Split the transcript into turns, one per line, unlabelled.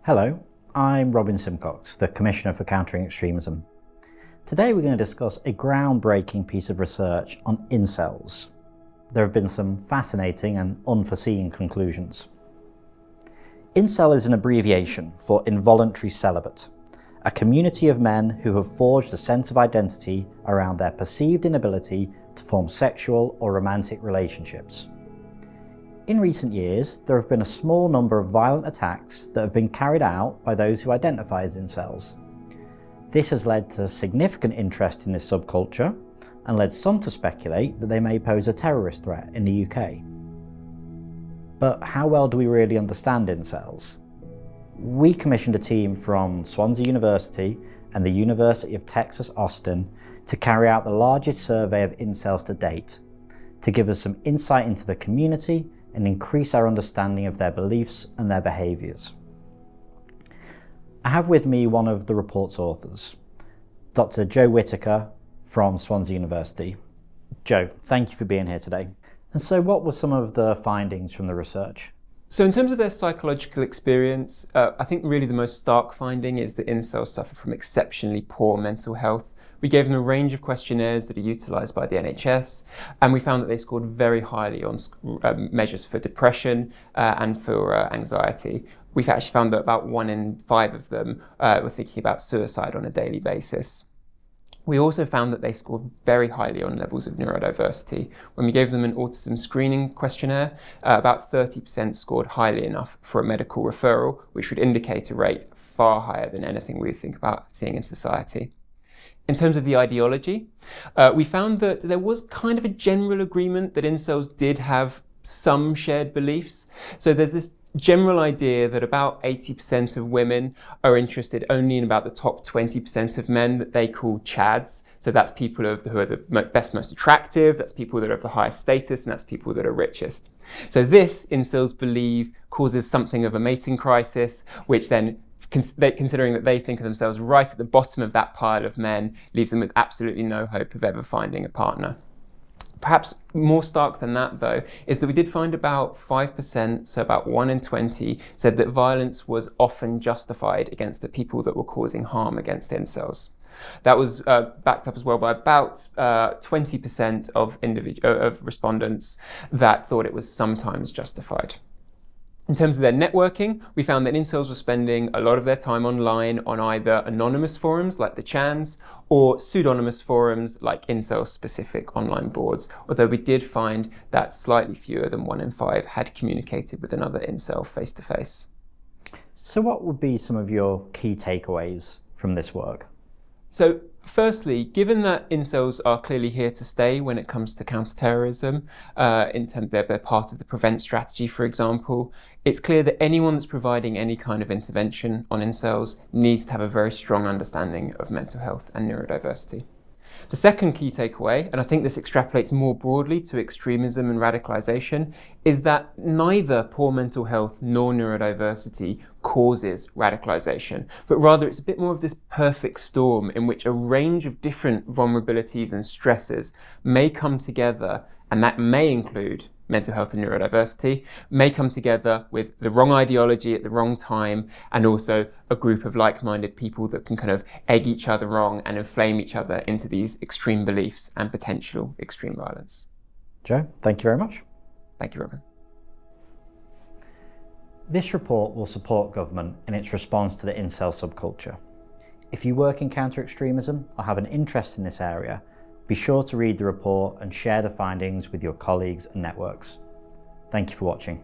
Hello, I'm Robin Simcox, the Commissioner for Countering Extremism. Today we're going to discuss a groundbreaking piece of research on incels. There have been some fascinating and unforeseen conclusions. Incel is an abbreviation for involuntary celibate, a community of men who have forged a sense of identity around their perceived inability to form sexual or romantic relationships. In recent years, there have been a small number of violent attacks that have been carried out by those who identify as incels. This has led to significant interest in this subculture and led some to speculate that they may pose a terrorist threat in the UK. But how well do we really understand incels? We commissioned a team from Swansea University and the University of Texas Austin to carry out the largest survey of incels to date, to give us some insight into the community and increase our understanding of their beliefs and their behaviours. I have with me one of the report's authors, Dr Joe Whittaker from Swansea University. Joe, thank you for being here today. And so what were some of the findings from the research?
So in terms of their psychological experience, I think really the most stark finding is that incels suffer from exceptionally poor mental health. We gave them a range of questionnaires that are utilised by the NHS, and we found that they scored very highly on measures for depression and for anxiety. We've actually found that about 1 in 5 of them were thinking about suicide on a daily basis. We also found that they scored very highly on levels of neurodiversity. When we gave them an autism screening questionnaire, about 30% scored highly enough for a medical referral, which would indicate a rate far higher than anything we would think about seeing in society. In terms of the ideology, we found that there was kind of a general agreement that incels did have some shared beliefs. So there's this general idea that about 80% of women are interested only in about the top 20% of men that they call chads. So that's people who are the best, most attractive, that's people that are of the highest status, and that's people that are richest. So this, incels believe, causes something of a mating crisis, which then considering that they think of themselves right at the bottom of that pile of men, leaves them with absolutely no hope of ever finding a partner. Perhaps more stark than that, though, is that we did find about 5%, so about 1 in 20, said that violence was often justified against the people that were causing harm against incels. That was backed up as well by about 20% of respondents that thought it was sometimes justified. In terms of their networking, we found that incels were spending a lot of their time online on either anonymous forums like the Chans or pseudonymous forums like incel-specific online boards, although we did find that slightly fewer than 1 in 5 had communicated with another incel face-to-face.
So what would be some of your key takeaways from this work?
So firstly, given that incels are clearly here to stay when it comes to counterterrorism, in terms of they're part of the prevent strategy, for example, it's clear that anyone that's providing any kind of intervention on incels needs to have a very strong understanding of mental health and neurodiversity. The second key takeaway, and I think this extrapolates more broadly to extremism and radicalization, is that neither poor mental health nor neurodiversity causes radicalization, but rather it's a bit more of this perfect storm in which a range of different vulnerabilities and stresses may come together, and that may include mental health and neurodiversity, may come together with the wrong ideology at the wrong time, and also a group of like-minded people that can kind of egg each other on and inflame each other into these extreme beliefs and potential extreme violence.
Joe, thank you very much.
Thank you, Robin.
This report will support government in its response to the incel subculture. If you work in counter-extremism or have an interest in this area, be sure to read the report and share the findings with your colleagues and networks. Thank you for watching.